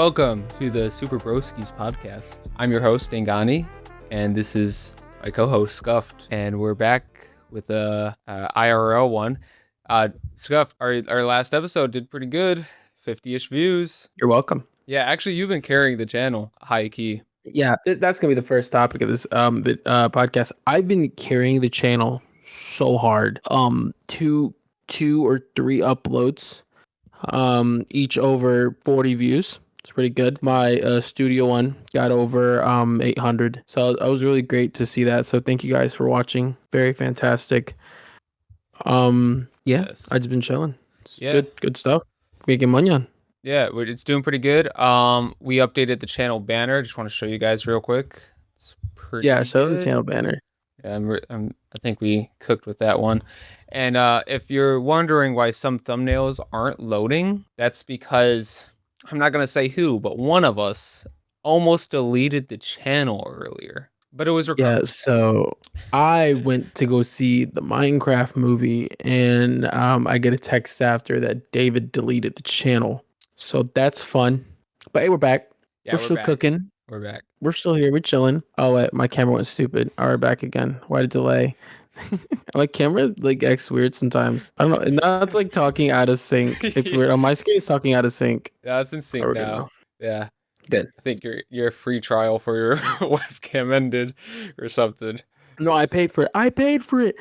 Welcome to the Super Broskies podcast. I'm your host, Dangani, and this is my co-host, Scuffed, and we're back with a IRL one. Scuffed, our last episode did pretty good, 50-ish views. You're welcome. Yeah, actually, you've been carrying the channel high key. Yeah, that's gonna be the first topic of this podcast. I've been carrying the channel so hard. Two or three uploads, each over 40 views. It's pretty good. My studio one got over 800. So it was really great to see that. So thank you guys for watching. Very fantastic. Yes. I just been chilling. Yeah. Good stuff. Making money on. Yeah, it's doing pretty good. We updated the channel banner. Just want to show you guys real quick. It's pretty Show good. the channel banner. Yeah, I think we cooked with that one. And if you're wondering why some thumbnails aren't loading, that's because I'm not going to say who, but one of us almost deleted the channel earlier. But it was recovered. Yeah, so I went to go see the Minecraft movie, and I get a text after that David deleted the channel. So that's fun. But hey, we're back. Yeah, we're still back. cooking. We're back. We're still here. We're chilling. Oh, wait, my camera went stupid. All right, back again. Why the delay? My camera acts weird sometimes. I don't know. Now it's like talking out of sync. It's weird. On my screen, it's talking out of sync. Yeah, it's in sync now. Yeah. Good. I think your free trial for your webcam ended or something. No, I paid for it. I paid for it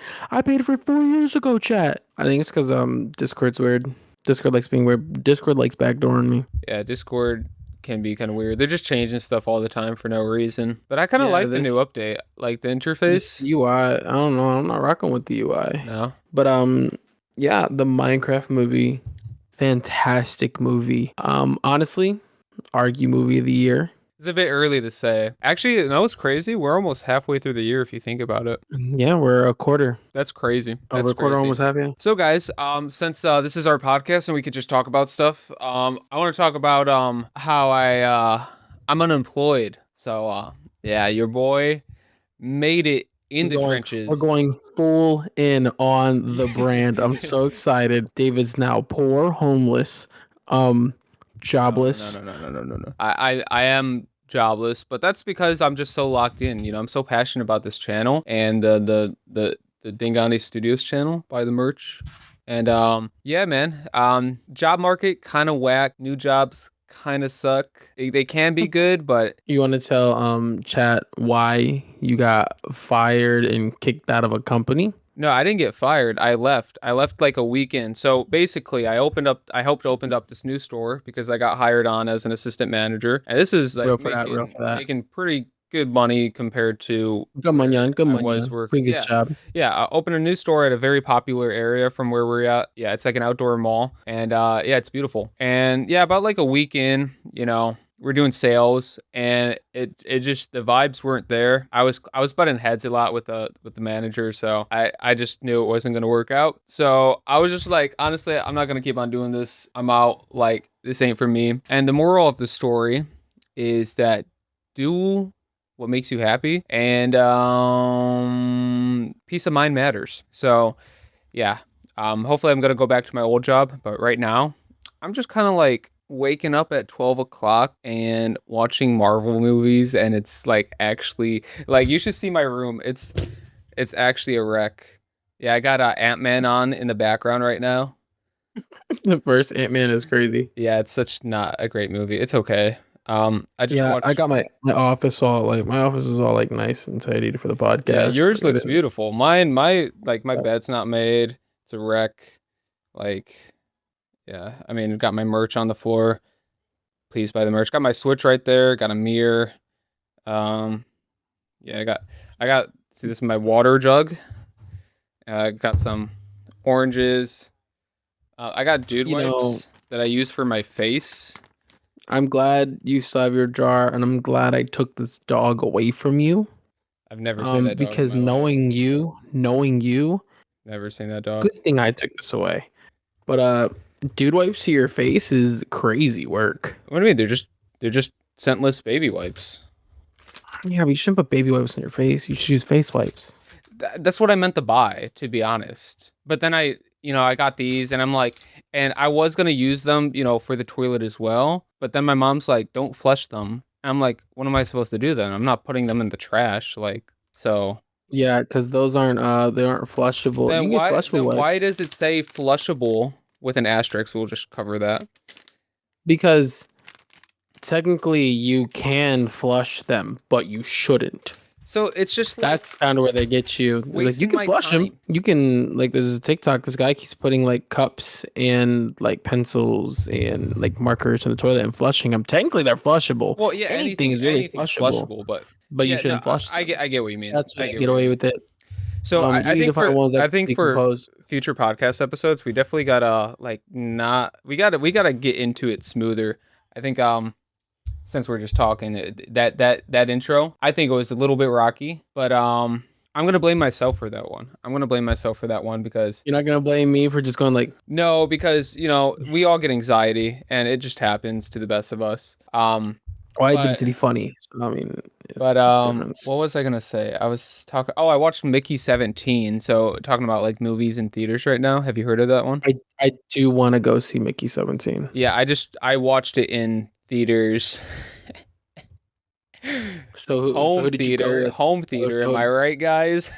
4 years ago, chat. I think it's because Discord's weird. Discord likes being weird. Discord likes backdooring me. Yeah, Discord can be kind of weird. They're just changing stuff all the time for no reason. But I kind of like the new update. Like the interface. UI, I don't know. I'm not rocking with the UI. No. But yeah, the Minecraft movie, fantastic movie. Honestly, argue movie of the year. It's a bit early to say. Actually, you know what's crazy? We're almost halfway through the year if you think about it. Yeah, we're a quarter. That's crazy. We're a quarter, almost half, yeah. So guys, since this is our podcast and we could just talk about stuff, I want to talk about how I'm unemployed. So yeah, your boy made it in the trenches. We're going full in on the brand. I'm so excited. David's now poor, homeless, jobless. No. I am jobless, but that's because I'm just so locked in. You know, I'm so passionate about this channel and the Dangani Studios channel. Buy the merch. And yeah, man. Job market kind of whack. New jobs kind of suck. They can be good, but you want to tell chat why you got fired and kicked out of a company? No, I didn't get fired. I left like a weekend. So basically I helped open up this new store because I got hired on as an assistant manager. And this is like making pretty good money compared to good money. Was working. Previous job. Yeah, I opened a new store at a very popular area from where we're at. Yeah, it's like an outdoor mall. And yeah, it's beautiful. And yeah, about like a weekend, you know, we're doing sales and it just the vibes weren't there. I was butting heads a lot with the manager, so I just knew it wasn't gonna work out. So I was just like, honestly, I'm not gonna keep on doing this. I'm out. Like, this ain't for me. And the moral of the story is that do what makes you happy, and peace of mind matters. So yeah, hopefully I'm gonna go back to my old job, but right now I'm just kind of like waking up at 12 o'clock and watching Marvel movies, and it's like, actually, like, you should see my room. It's actually a wreck. Yeah, I got Ant-Man on in the background right now. The first Ant-Man is crazy. Yeah, it's such not a great movie. It's okay. I got my office all like, my office is all like nice and tidy for the podcast. Yeah, yours looks beautiful. Mine, my bed's not made. It's a wreck. Like, yeah, I mean, got my merch on the floor. Please buy the merch. Got my Switch right there. Got a mirror. Yeah, I got. See, this is my water jug. Got some oranges. I got dude wipes that I use for my face. I'm glad you still have your jar, and I'm glad I took this dog away from you. I've never seen that dog because knowing you, never seen that dog. Good thing I took this away. But dude wipes to your face is crazy work. What do you mean? They're just scentless baby wipes. Yeah, but you shouldn't put baby wipes on your face. You should use face wipes. That's what I meant to buy, to be honest. But then I got these, and I'm like, and I was gonna use them, for the toilet as well. But then my mom's like, don't flush them. And I'm like, what am I supposed to do then? I'm not putting them in the trash. Like, so Yeah, because those aren't they aren't flushable. You then can get flushable why wipes does it say flushable with an asterisk? We'll just cover that. because technically you can flush them, but you shouldn't. So it's just like That's kind of where they get you. It's like you wasting can my flush them. time. You can like there's a TikTok. This guy keeps putting like cups and like pencils and like markers in the toilet and flushing them. Technically, they're flushable. Well, yeah, Anything is really anything's flushable, flushable, but but you yeah, no, shouldn't flush them. I get what you mean. That's I why you get get what you away mean. with it. So You need to find ones that I think for decompose. future podcast episodes, we definitely gotta like not we gotta get into it smoother. I think since we're just talking that intro, I think it was a little bit rocky, but I'm gonna blame myself for that one. I'm gonna blame myself for that one because You're not gonna blame me for just going like, no, because you know we all get anxiety and it just happens to the best of us. "Oh, I did it But to be funny." So, I mean, But it's different. what was I gonna say? I was talking. Oh, I watched Mickey 17. So talking about like movies in theaters right now. Have you heard of that one? I do want to go see Mickey 17. Yeah, I watched it in theaters. So who did you go with? Home theater. Am so- I right, guys?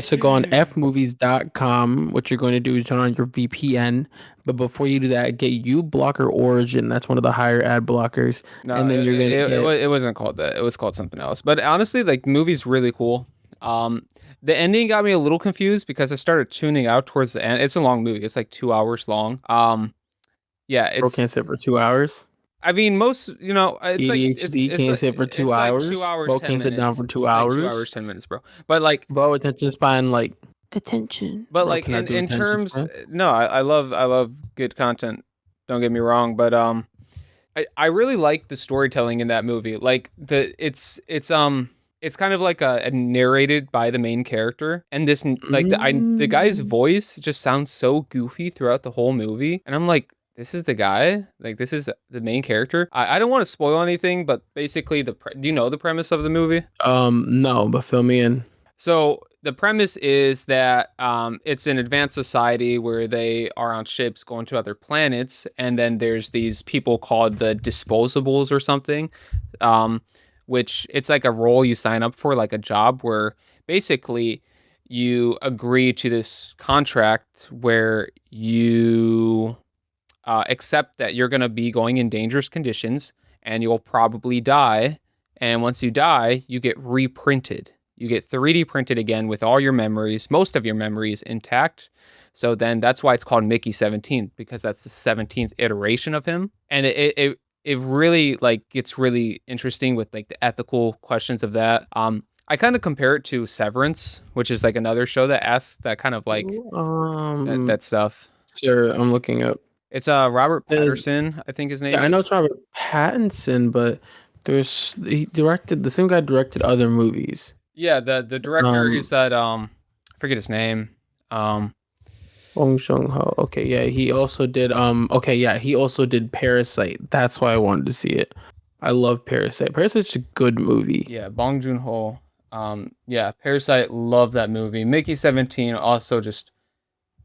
So go on fmovies.com. What you're going to do is turn on your VPN. But before you do that, get uBlocker Origin. That's one of the higher ad blockers. No, And then you're gonna it wasn't called that. It was called something else. But honestly, like the movie's really cool. The ending got me a little confused because I started tuning out towards the end. It's a long movie. It's like 2 hours long. Yeah, Bro can't sit for 2 hours. I mean, most, you know, it's like ADHD it's can't like, sit for 2 it's like hours. 2 hours, Bro 10 can't sit down minutes. for It's 2 like hours. 2 hours, 10 minutes, bro. But like, Bro, attention span like attention. but Bro like cannot do in attention terms, span. no, I love good content. Don't get me wrong, but I really like the storytelling in that movie. Like it's kind of like a narrated by the main character, and this like the guy's voice just sounds so goofy throughout the whole movie, and I'm like, this is the guy, like this is the main character. I don't want to spoil anything, but basically do you know the premise of the movie? No, but fill me in. So the premise is that it's an advanced society where they are on ships going to other planets, and then there's these people called the disposables or something, which it's like a role you sign up for, like a job where basically you agree to this contract where you accept that you're going to be going in dangerous conditions and you'll probably die. And once you die, you get reprinted. You get 3D printed again with all your memories, most of your memories intact. So then that's why it's called Mickey 17, because that's the 17th iteration of him. And it really like gets really interesting with like the ethical questions of that. I kind of compare it to Severance, which is like another show that asks that kind of like that stuff. Sure, I'm looking up. It's Robert There's- Patterson, I think his name Yeah, I know is. it's Robert Pattinson, but the same guy directed other movies. Yeah, the director Um, is that I forget his name. Bong Joon-ho. Okay, yeah, he also did he also did Parasite. That's why I wanted to see it. I love Parasite. Parasite's a good movie. Yeah, Bong Joon-ho. Yeah, Parasite, love that movie. Mickey 17 also just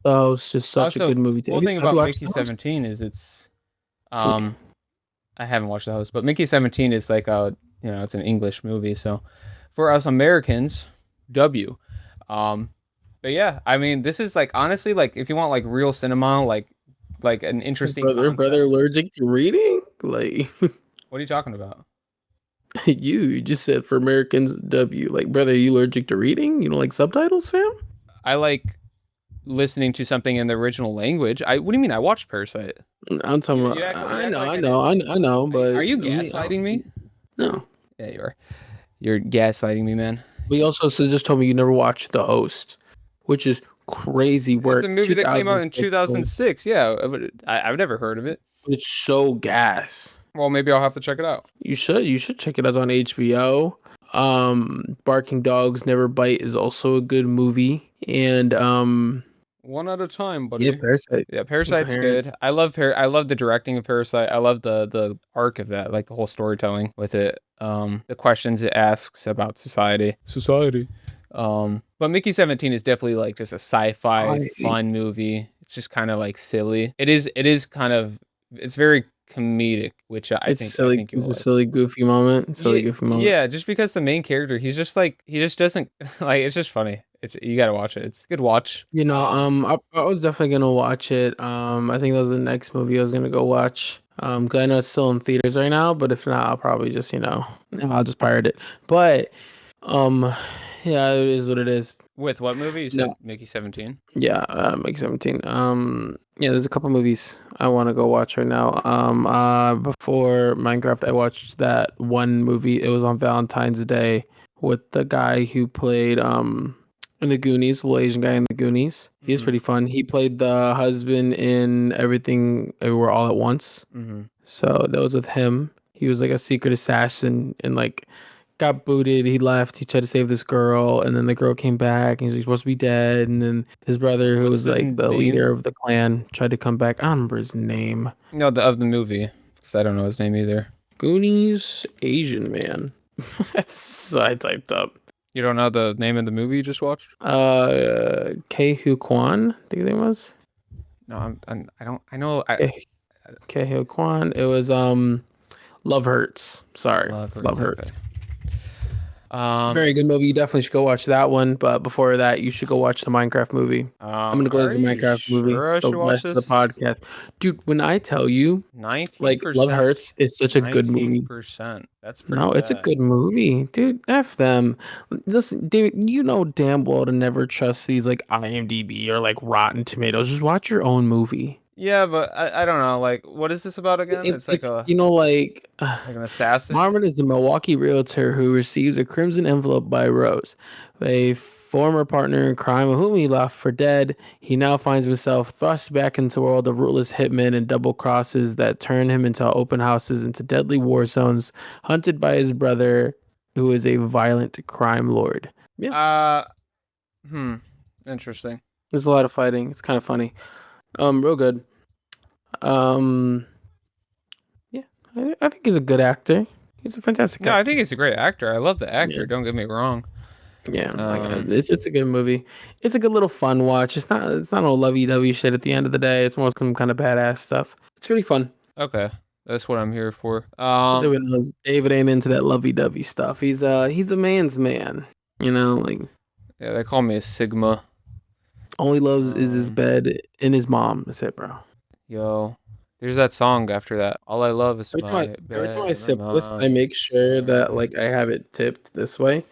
Oh, it's just such a also good movie. cool thing Have you about watched Mickey The Host? 17 is it's I haven't watched The Host, but Mickey 17 is like it's an English movie, so for us Americans, W. But yeah, I mean, this is like honestly like if you want like real cinema, like an interesting concept. Brother allergic to reading? Like What are you talking about? you just said for Americans W. Like, brother, are you allergic to reading? You don't like subtitles, fam? I like listening to something in the original language. What do you mean? I watched Parasite. I'm talking You about. act like I know, but Are you gaslighting me? No. Yeah, you are. You're gaslighting me, man. We also just told me you never watched The Host, which is crazy work. It's a movie that came out in 2006. 2006. Yeah, I've never heard of it. It's so gas. Well, maybe I'll have to check it out. You should check it out on HBO. Barking Dogs Never Bite is also a good movie, and One at a time, buddy. yeah, Parasite. Yeah, Parasite's Comparing. good. I love the directing of Parasite. I love the arc of that, like the whole storytelling with it. The questions it asks about society. But Mickey 17 is definitely like just a sci-fi fun movie. It's just kind of like silly. It is kind of it's very comedic, which I It's think I silly. think you'll It's a like. silly, goofy moment. Silly, Yeah, goofy moment. yeah, just because the main character, he's just like he just doesn't like it's just funny. It's you gotta watch it. It's a good watch. I was definitely gonna watch it. I think that was the next movie I was gonna go watch. 'Cause I know it's still in theaters right now, but if not, I'll probably just, I'll just pirate it. But, um, yeah, it is what it is. With what movie? You No, said Mickey 17? yeah, Make 17. Yeah, there's a couple movies I want to go watch right now. Before Minecraft, I watched that one movie. It was on Valentine's Day with the guy who played in the Goonies, the little Asian guy in the Goonies. He's Mm-hmm. pretty fun. He played the husband in Everything Everywhere All at Once. Mm-hmm. So that was with him. He was like a secret assassin and like got booted. He left. He tried to save this girl, and then the girl came back, and he's like, supposed to be dead. And then his brother, who What's was the like the name? leader of the clan, tried to come back. I don't remember his name. No, the of the movie because I don't know his name either. Goonies Asian man. That's I typed up. You don't know the name of the movie you just watched? Ke Hu Kwan, I think his name was. No, I don't. I know. Ke Hu Kwan. It was Love Hurts. Sorry, Love Love Hurts, okay. Hurts. Very good movie. You definitely should go watch that one. But before that, you should go watch the Minecraft movie. I'm gonna close Are the you Minecraft movie. sure I The should watch rest of the this? podcast, dude. When I tell you, 19%. Love Hurts is such a good movie. 19%. That's pretty No, it's a bad. good movie, dude. F them. Listen, David, you know damn well to never trust these like IMDb or like Rotten Tomatoes. Just watch your own movie. Yeah, but I don't know. Like, what is this about again? It's like It's like an assassin. Marvin is a Milwaukee realtor who receives a crimson envelope by Rose, a former partner in crime whom he left for dead. He now finds himself thrust back into a world of ruthless hitmen and double crosses that turn him into open houses, into deadly war zones, hunted by his brother, who is a violent crime lord. Yeah, Interesting. there's a lot of fighting. It's kind of funny. Real good. Yeah, I think he's a good actor. He's a fantastic No, actor. I think he's a great actor. I love the actor. Yeah. Don't get me wrong. Yeah, it's a good movie. It's a good little fun watch. It's not all lovey dovey shit at the end of the day. It's more some kind of badass stuff. It's really fun. Okay, that's what I'm here for. David ain't into that lovey dovey stuff. He's a man's man. Like Yeah, they call me a Sigma. all he loves is his Um, bed and his mom. That's it, bro. Yo, there's that song after that. All I love is my Every time I bed, sip my this, I make sure that like I have it tipped this way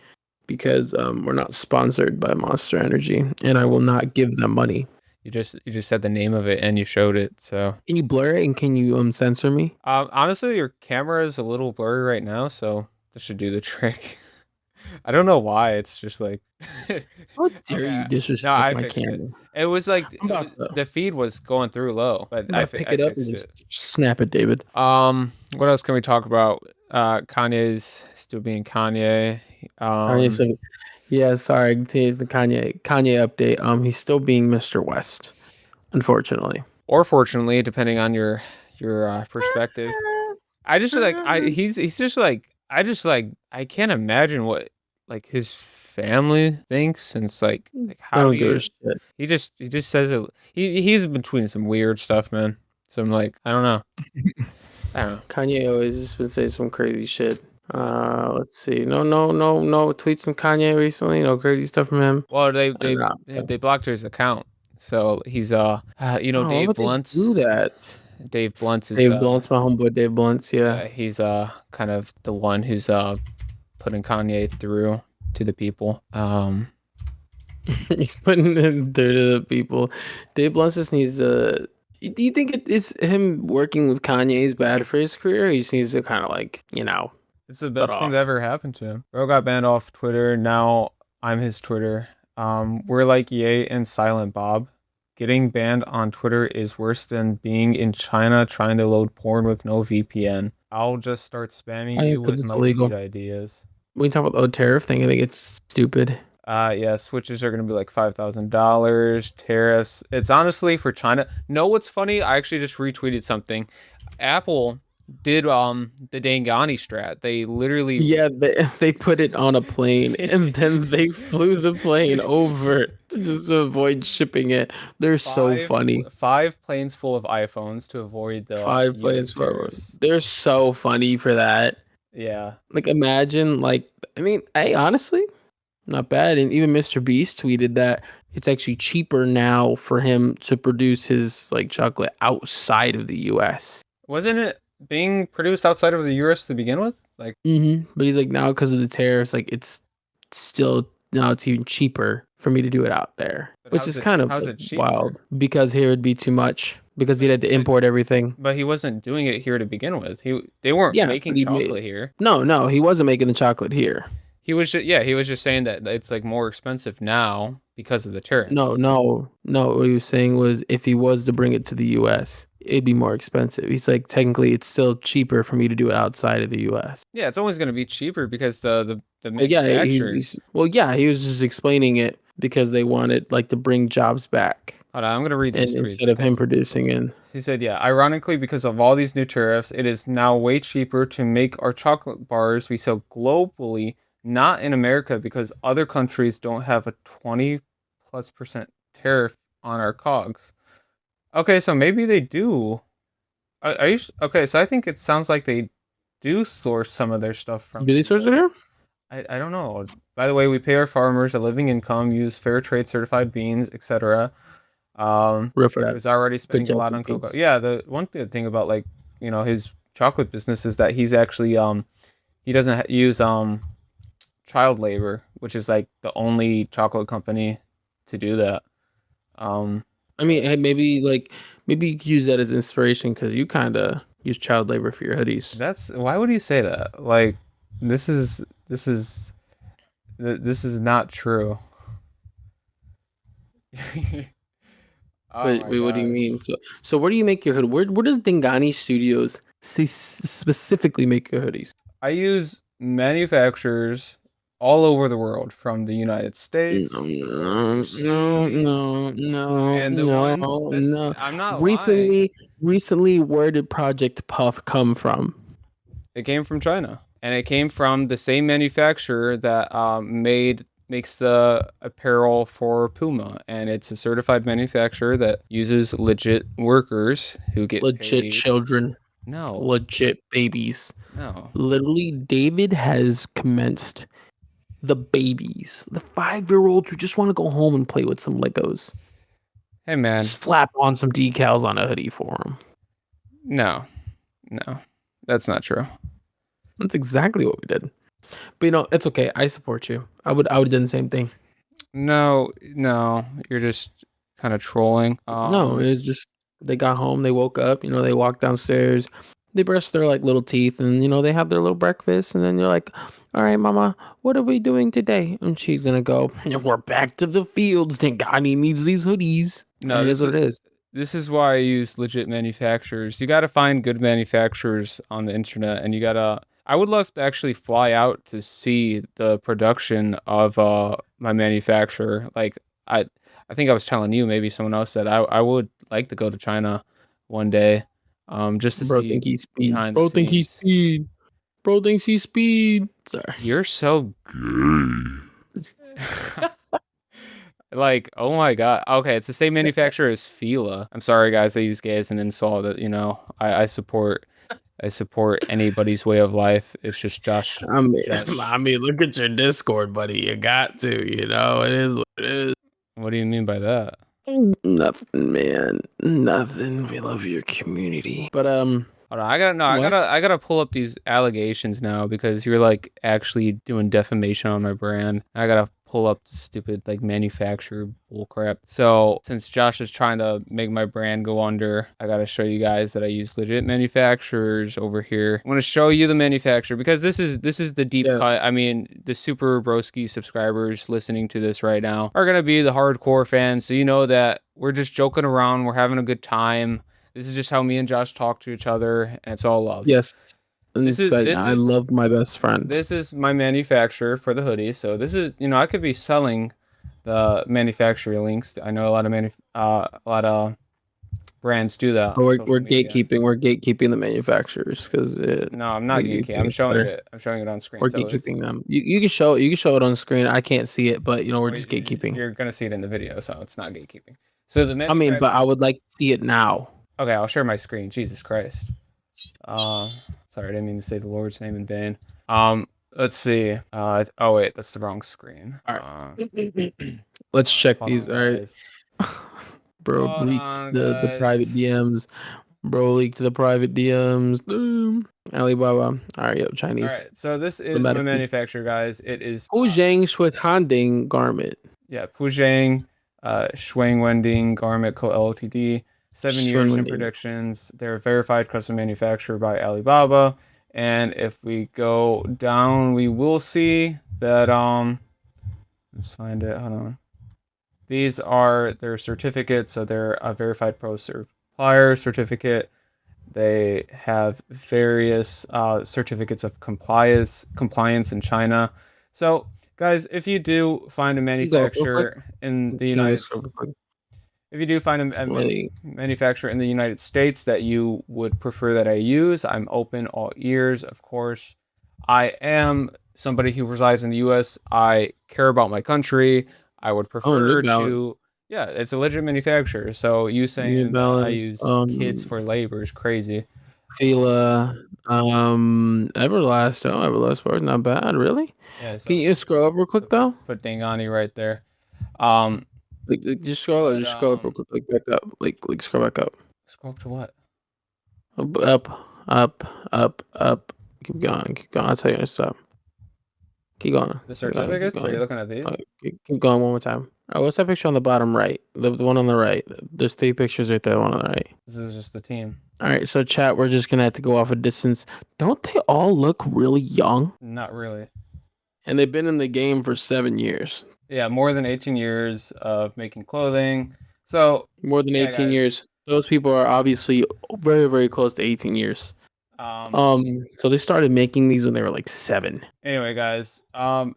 because we're not sponsored by Monster Energy, and I will not give them money. You just said the name of it and you showed it. So Can you blur it and can you censor me? honestly, your camera is a little blurry right now, so this should do the trick. I don't know why. It's just like How dare Okay, you disrespect no, I my fixed it. camera? It was like I'm about to, the feed was going through low, but I'm about to pick I it up and fixed just it. snap it, David. What else can we talk about? Kanye's still being Kanye. Kanye said, yeah, sorry, today's the Kanye update. He's still being Mr. West, unfortunately. Or fortunately, depending on your perspective. I just like he's just like I can't imagine what like his family thinks, and it's like I how don't do give a you shit. he just says it he's been tweeting some weird stuff, man. So I'm like, I don't know. I don't know. Kanye always just been saying some crazy shit. Let's see. No tweets from Kanye recently. No crazy stuff from him. Well, Not- they blocked his account. So he's Oh, why Dave would they Blunt's do that? Dave Blunt's is Dave Blunt's my homeboy. Dave Blunt's, yeah. he's kind of the one who's putting Kanye through to the people. He's putting it there to the people. Dave Blunt just needs to. Do you think it is him working with Kanye is bad for his career? Or he just needs to kind of like, It's the best thing off. that ever happened to him. Bro got banned off Twitter. Now I'm his Twitter. We're like Ye and Silent Bob. Getting banned on Twitter is worse than being in China trying to load porn with no VPN. I'll just start spamming you because with it's no illegal. feed ideas. When you talk about the tariff thing, I think it's stupid. Yeah, switches are gonna be like $5,000. Tariffs. It's honestly for China. Know what's funny? I actually just retweeted something. Apple did the Dangani strat. They literally Yeah, they put it on a plane and then they flew the plane over to just avoid shipping it. They're so funny. five planes full of iPhones to avoid the Five US planes forward. tariffs. They're so funny for that. Yeah. Like imagine like I mean, hey, honestly, not bad. And even Mr. Beast tweeted that it's actually cheaper now for him to produce his like chocolate outside of the US. Wasn't it being produced outside of the US to begin with? Like, But he's like now because of the tariffs, like it's still now it's even cheaper for me to do it out there, but which is kind of how's like, it cheaper? wild because here it'd be too much because he'd had to import everything. But he wasn't doing it here to begin with. They weren't Yeah, making but he chocolate made here. no, he wasn't making the chocolate here. He was just saying that it's like more expensive now because of the No, tariffs. no, no. What he was saying was if he was to bring it to the US, it'd be more expensive. He's like, technically, it's still cheaper for me to do it outside of the US. Yeah, it's always going to be cheaper because the But yeah, manufacturers. well, yeah, he was just explaining it because they wanted like to bring jobs back, Hold on, I'm going to read and this tweet instead of him because producing in. he said, yeah, ironically, because of all these new tariffs, it is now way cheaper to make our chocolate bars we sell globally, not in America, because other countries don't have a 20+% tariff on our cogs. Okay, so maybe they do. Are you okay? So I think it sounds like they do source some of their stuff from Do the they source it US. here? I don't know. By the way, we pay our farmers a living income, use fair trade certified beans, etc. Real for He that. was already spending a job, lot on cocoa. Beans. Yeah, the one good thing about like his chocolate business is that he's actually he doesn't use child labor, which is like the only chocolate company to do that. Um, I mean, hey, maybe you could use that as inspiration because you kind of use child labor for your hoodies. that's why would he say that? Like, this is this is this is not true. Oh Wait, my wait, what do you gosh. mean? So where do you make your hood? Where does Dingani Studios specifically make your hoodies? I use manufacturers all over the world, from the United No, States to no, no, overseas. no, no, And the ones no, that's no. I'm not lying. Recently, where did Project Puff come from? It came from China, and it came from the same manufacturer that makes the apparel for Puma, and it's a certified manufacturer that uses legit workers who get Legit paid. children, No, legit babies. no. Literally, David has commenced the babies, the 5-year-olds who just want to go home and play with some Legos. Hey man, Slap on some decals on a hoodie for them. no, no, that's not true. That's exactly what we did. But it's okay. I support you. I would have done the same thing. No, no, you're just kind of trolling. No, it was just they got home, they woke up, they walked downstairs, they brushed their like little teeth, and they have their little breakfast, and then you're like, "All right, Mama, what are we doing today?" And she's gonna go, "We're back to the fields. Tangani needs these hoodies." No, And it is what it is. this is why I use legit manufacturers. You got to find good manufacturers on the internet, and you gotta. I would love to actually fly out to see the production of my manufacturer. Like I think I was telling you, maybe someone else, that I would like to go to China one day, just to Bro see think he's speed. behind the Bro think he's scenes. speed. Bro thinks he's speed. Sorry. You're so like, oh my god. Okay, it's the same manufacturer as Fila. I'm sorry, guys. I use gay as an insult. That I support anybody's way of life. It's just Josh. I mean, Josh. I mean, look at your Discord, buddy. You got to, it is what it is. What do you mean by that? Nothing, man. Nothing. We love your community. But Hold on, I gotta pull up these allegations now because you're like actually doing defamation on my brand. I gotta pull up the stupid like manufacturer bullcrap. So since Josh is trying to make my brand go under, I gotta show you guys that I use legit manufacturers over here. I'm gonna show you the manufacturer because this is the deep cut. I mean, the super broski subscribers listening to this right now are gonna be the hardcore fans, so you know that we're just joking around, we're having a good time. This is just how me and Josh talk to each other, and it's all love. yes, This I is love my best friend. this is my manufacturer for the hoodie. So this is, I could be selling the manufacturer links. I know a lot of brands do that But on we're social media. we're gatekeeping the manufacturers because No, I'm not geeky. I'm showing it. I'm showing it on screen. We're So it's gatekeeping them. You can show it on screen. I can't see it, but we're just gatekeeping. you're gonna see it in the video, so it's not gatekeeping. So the I mean, but manufacturer. I would like to see it now. Okay, I'll share my screen. Jesus Christ. Sorry, I didn't mean to say the Lord's name in vain. Let's see. Oh wait, that's the wrong screen. All right. Let's check these. All right. Bro, leaked the private DMs. Bro, leaked the private DMs. Boom. Alibaba. All right, yo, Chinese. All right, so this is my manufacturer, guys. It is Puzhang Shuihanding Garment. Yeah, Puzhang, Shuang Wending Garment Co. Ltd. 7 years in predictions. They're a verified custom manufacturer by Alibaba. And if we go down, we will see that let's find it. Hold on. These are their certificates, so they're a verified pro supplier certificate. They have various certificates of compliance in China. So, guys, if you do find a manufacturer in the United States, if you do find a manufacturer in the United States that you would prefer that I use, I'm open, all ears, of course. I am somebody who resides in the U.S. I care about my country. I would prefer to. Yeah, it's a legit manufacturer. So you saying that I use kids for labor is crazy. Fila, Everlast. Oh, Everlast bar is not bad, really. Yeah, so, can you scroll up real quick though? Put Dingani right there. Just scroll up. Just scroll up real quick. Like back up. Like scroll back up. Scroll up to what? Up. Keep going. I'll tell you to stop. Keep going. The certificates? Are you looking at these? Keep going one more time. Oh, what's that picture on the bottom right? The one on the right. There's 3 pictures right there. The one on the right. This is just the team. All right, so chat, we're just gonna have to go off a distance. Don't they all look really young? Not really. And they've been in the game for 7 years. Yeah, more than 18 years of making clothing. So more than 18 years. Those people are obviously very, very close to 18 years. So they started making these when they were like 7. Anyway, guys,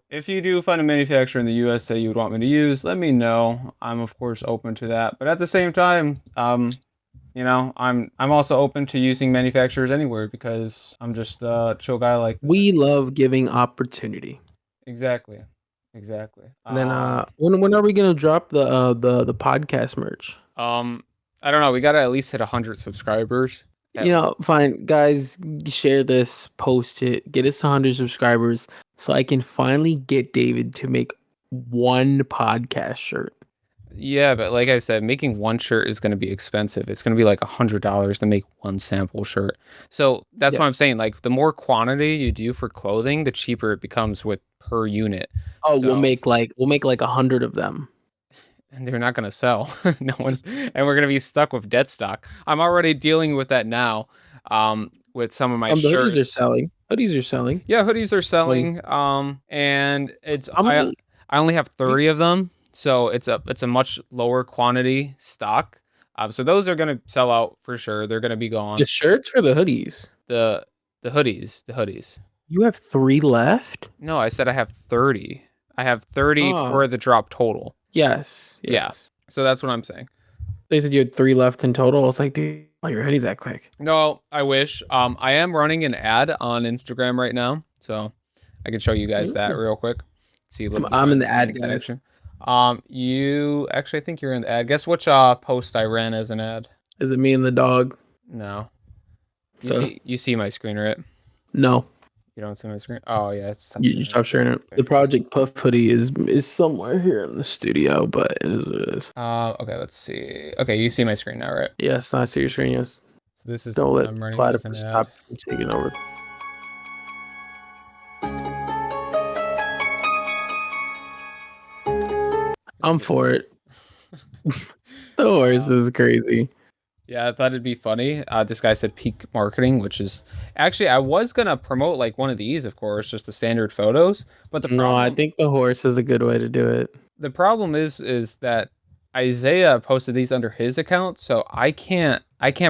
if you do find a manufacturer in the US that you would want me to use, let me know. I'm of course open to that. But at the same time, I'm also open to using manufacturers anywhere because I'm just a chill guy like that. We love giving opportunity. Exactly. And then when are we gonna drop the podcast merch? I don't know. We gotta at least hit 100 subscribers. Fine, guys, share this, post it, get us 100 subscribers so I can finally get David to make one podcast shirt. Yeah, but like I said, making one shirt is going to be expensive. It's going to be like $100 to make one sample shirt. So that's what I'm saying. Like the more quantity you do for clothing, the cheaper it becomes with per unit. Oh, so, we'll make like 100 of them. And they're not going to sell. And we're going to be stuck with dead stock. I'm already dealing with that now. With some of my shirts. Hoodies are selling. Yeah, hoodies are selling. And it's I only have 30 of them. So it's a much lower quantity stock. So those are gonna sell out for sure. They're gonna be gone. The shirts or the hoodies? The hoodies. You have 3 left? No, I said I have 30. I have 30 for the drop total. Yes. Yeah. So that's what I'm saying. They said you had 3 left in total. I was like, dude, your hoodies that quick. No, I wish. I am running an ad on Instagram right now, so I can show you guys that real quick. See a little. I'm in the ad, guys. You actually, I think you're in the ad. Guess which post I ran as an ad? Is it me and the dog? No. You see my screen, right? No. You don't see my screen? Oh yeah, you stop sharing it. The Project Puff hoodie is somewhere here in the studio, but it is what it is. Okay, let's see. Okay, you see my screen now, right? Yes, I see your screen. Yes. So this is. Don't let Platypus stop taking over. I'm for it. The horse is crazy. Yeah, I thought it'd be funny. This guy said peak marketing, which is actually I was gonna promote like one of these, of course, just the standard photos. But I think the horse is a good way to do it. The problem is that Isaiah posted these under his account, so I can't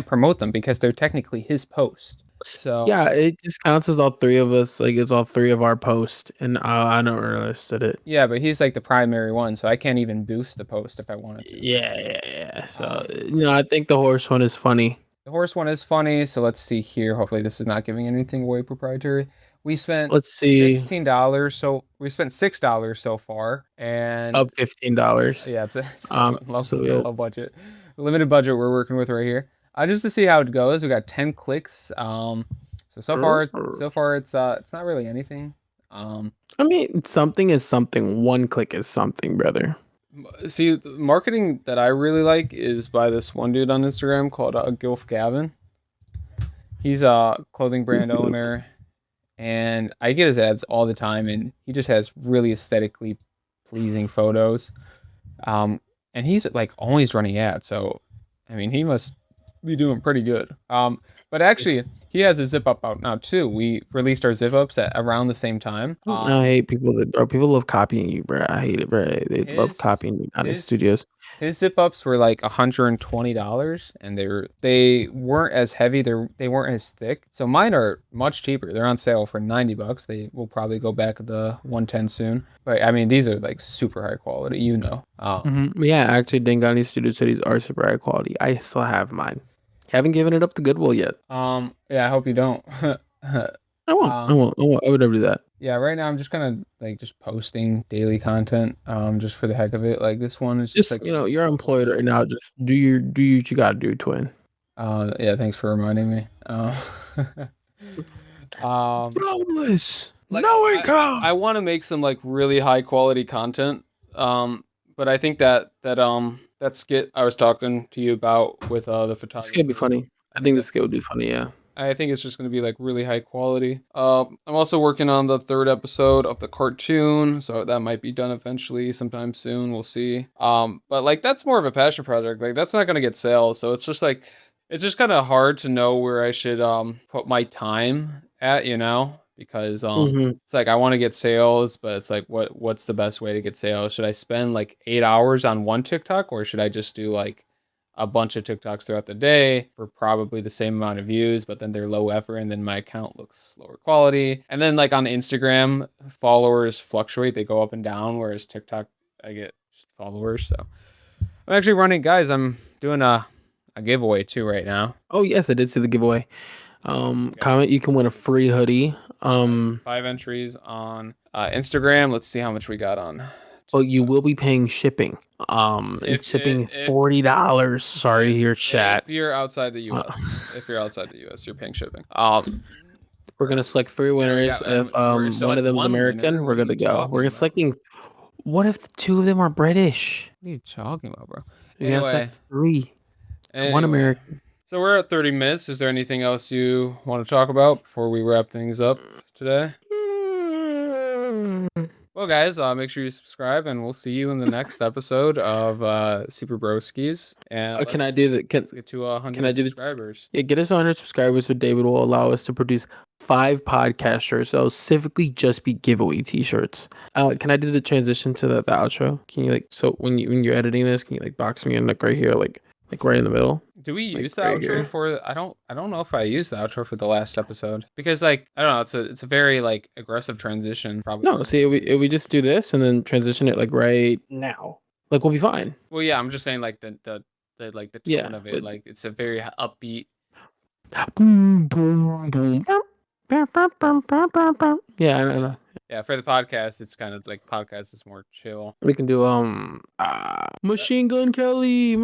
promote them because they're technically his post. So Yeah, it just counts as all three of us. Like it's all three of our posts, and I don't really listed it. yeah, but he's like the primary one, so I can't even boost the post if I wanted to. Yeah. So Um, I think the horse one is funny. the horse one is funny, so let's see here. Hopefully, this is not giving anything away proprietary. We spent Let's see, $16, so we spent $6 so far, and up $15. yeah, it's a So yeah, low budget, limited budget we're working with right here. Just to see how it goes, we got 10 clicks. So far it's not really anything. Um, I mean, something is something. One click is something, brother. See, the marketing that I really like is by this one dude on Instagram called Gilf Gavin. He's a clothing brand owner, and I get his ads all the time, and he just has really aesthetically pleasing photos. And he's like always running ads, so I mean, he must be doing pretty good. But actually, he has a zip up out now too. We released our zip ups at around the same time. I hate people that, bro. People love copying you, bro. I hate it, bro. They love His copying you out of his studios. His zip ups were like $120, and they weren't as heavy. They weren't as thick. So mine are much cheaper. They're on sale for $90. They will probably go back to the 110 soon. But I mean, these are like super high quality. Yeah, actually, Dengani Studio Cities are super high quality. I still have mine. Haven't given it up to Goodwill yet. Yeah. I hope you don't. I won't. I won't. I would never do that. Yeah. Right now, I'm just kind of like just posting daily content. Just for the heck of it. Like this one is just like You're employed right now. Just do what you gotta do, twin. Yeah. Thanks for reminding me. Jobless. Like No income. I want to make some like really high quality content. But I think that skit I was talking to you about with the This could be photographer. funny. I think this skit would be funny. Yeah. I think it's just going to be like really high quality. I'm also working on the third episode of the cartoon, so that might be done eventually, sometime soon. We'll see. But like that's more of a passion project. Like that's not going to get sales, so it's just like it's just kind of hard to know where I should put my time at, because Mm-hmm. it's like I want to get sales, but it's like what's the best way to get sales? Should I spend like 8 hours on one TikTok, or should I just do like a bunch of TikToks throughout the day for probably the same amount of views, but then they're low effort and then my account looks lower quality. And then like on Instagram, followers fluctuate, they go up and down, whereas TikTok I get just followers. So I'm actually running, guys. I'm doing a giveaway too right now. Oh yes, I did see the giveaway. Okay. Comment. You can win a free hoodie. 5 entries on Instagram. Let's see how much we got on. Well, you will be paying shipping. Shipping is $40. Sorry, your chat. If you're outside the U.S., you're paying shipping. We're gonna select 3 winners. If one of them's American, we're good to go. We're selecting. What if 2 of them are British? What are you talking about, bro? We gotta select 3. One Anyway, American. so we're at 30 minutes. Is there anything else you want to talk about before we wrap things up today? Well, guys, make sure you subscribe, and we'll see you in the next episode of Super Broskis. And Can I do that? let's get to 100 can I do the- subscribers. Yeah, get us 100 subscribers so David will allow us to produce 5 podcast shirts. That'll specifically just be giveaway t-shirts. Can I do the transition to the outro? Can you so when you're editing this, can you box me in right here, like right in the middle? Do we use the right outro here. for? I don't know if I used the outro for the last episode because I don't know. It's a very aggressive transition. Probably. No, see, if we just do this and then transition it right now, we'll be fine. Well, yeah, I'm just saying the tone of it. Like it's a very upbeat. Boom, boom, boom. Yeah, I know. Yeah, for the podcast, it's kind of podcast is more chill. We can do Machine Gun Kelly.